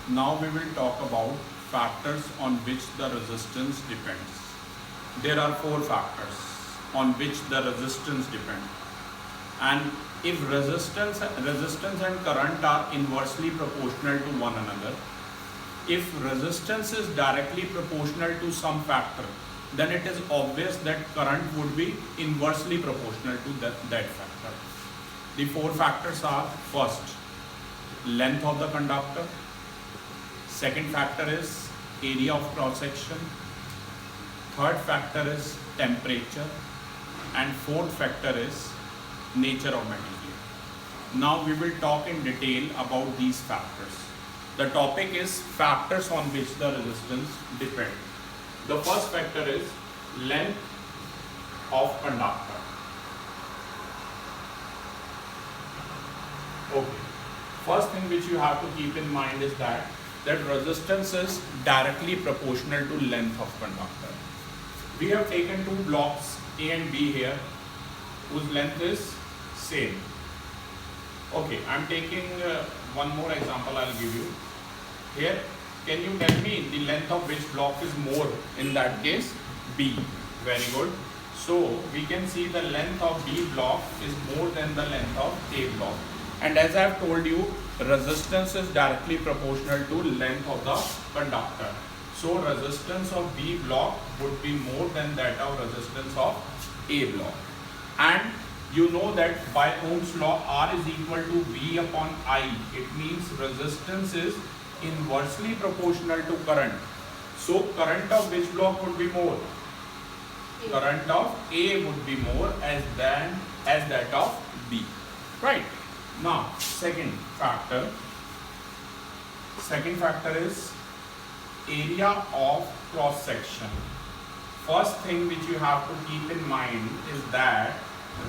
Now we will talk about factors on which the resistance depends. There are four factors on which the resistance depends. And if resistance and current are inversely proportional to one another, if resistance is directly proportional to some factor, then it is obvious that current would be inversely proportional to that factor. The four factors are: first, length of the conductor; second factor is area of cross section; third factor is temperature; and fourth factor is nature of material. Now we will talk in detail about these factors. The topic is factors on which the resistance depends. The first factor is length of conductor. Okay. First thing which you have to keep in mind is that resistance is directly proportional to length of conductor. We have taken two blocks A and B here whose length is same. Okay, I am taking one more example I will give you. Here, can you tell me the length of which block is more in that case? B. Very good. So, we can see the length of B block is more than the length of A block. And as I have told you, resistance is directly proportional to length of the conductor. So, resistance of B block would be more than that of resistance of A block. And you know that by Ohm's law, R is equal to V upon I. It means resistance is inversely proportional to current. So current of which block would be more? A. Current of A would be more as that of B. Right. Now second factor is area of cross section. First thing which you have to keep in mind is that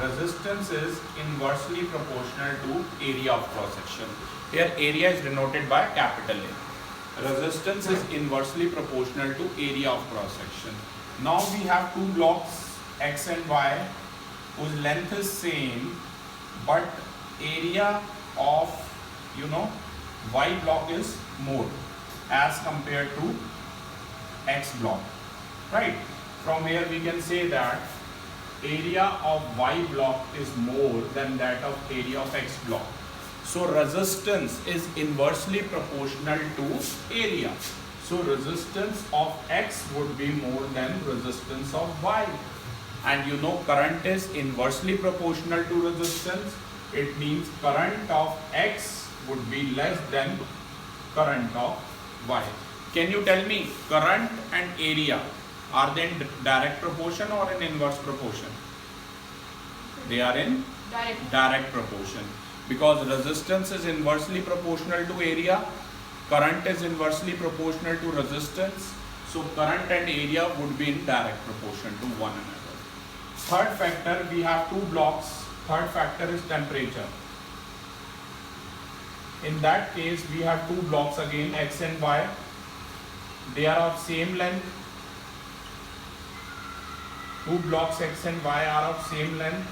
resistance is inversely proportional to area of cross section. Here area is denoted by capital A. Resistance is inversely proportional to area of cross section. Now we have two blocks X and Y whose length is same, but area of Y block is more as compared to X block. Right? From here we can say that area of Y block is more than that of area of X block. So resistance is inversely proportional to area. So resistance of X would be more than resistance of Y. And you know current is inversely proportional to resistance. It means current of X would be less than current of Y. Can you tell me current and area, are they in direct proportion or in inverse proportion? They are in direct proportion. Because resistance is inversely proportional to area, current is inversely proportional to resistance. So current and area would be in direct proportion to one another. Third factor, we have two blocks. Third factor is temperature. In that case, we have two blocks again, X and Y. They are of same length. Two blocks X and Y are of same length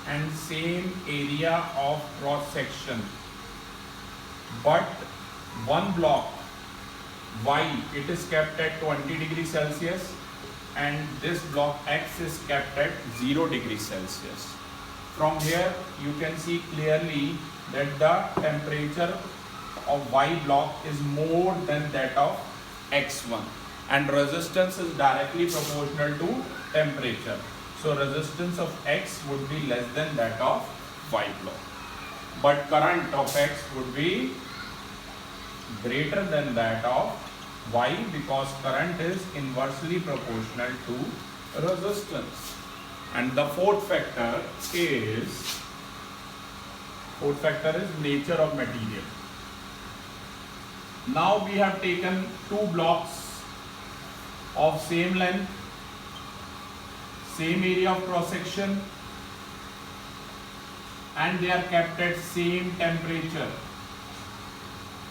and same area of cross section. But one block Y, it is kept at 20 degrees Celsius and this block X is kept at 0 degrees Celsius. From here you can see clearly that the temperature of Y block is more than that of X1 and resistance is directly proportional to temperature. So resistance of X would be less than that of Y block. But current of X would be greater than that of Y because current is inversely proportional to resistance. And the fourth factor is nature of material. Now we have taken two blocks of same length, same area of cross section and they are kept at same temperature.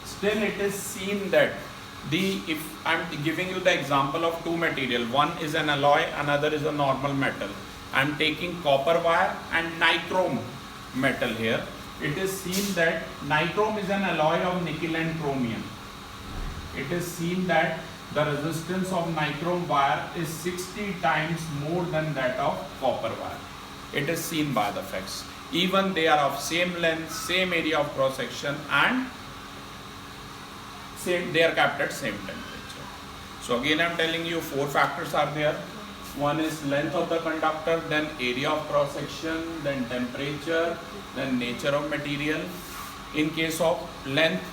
Still it is seen that if I am giving you the example of two material, one is an alloy, another is a normal metal. I am taking copper wire and nichrome metal here. It is seen that nichrome is an alloy of nickel and chromium. it is seen that the resistance of nichrome wire is 60 times more than that of copper wire. It is seen by the facts. Even they are of same length, same area of cross section, and they are kept at same temperature. So again I am telling you 4 factors are there. One is length of the conductor, then area of cross section, then temperature, then nature of material. In case of length,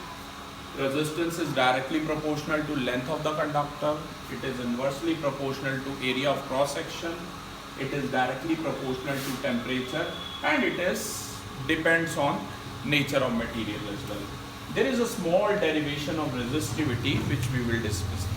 resistance is directly proportional to length of the conductor. It is inversely proportional to area of cross section. It is directly proportional to temperature, and it is depends on nature of material as well. There is a small derivation of resistivity which we will discuss.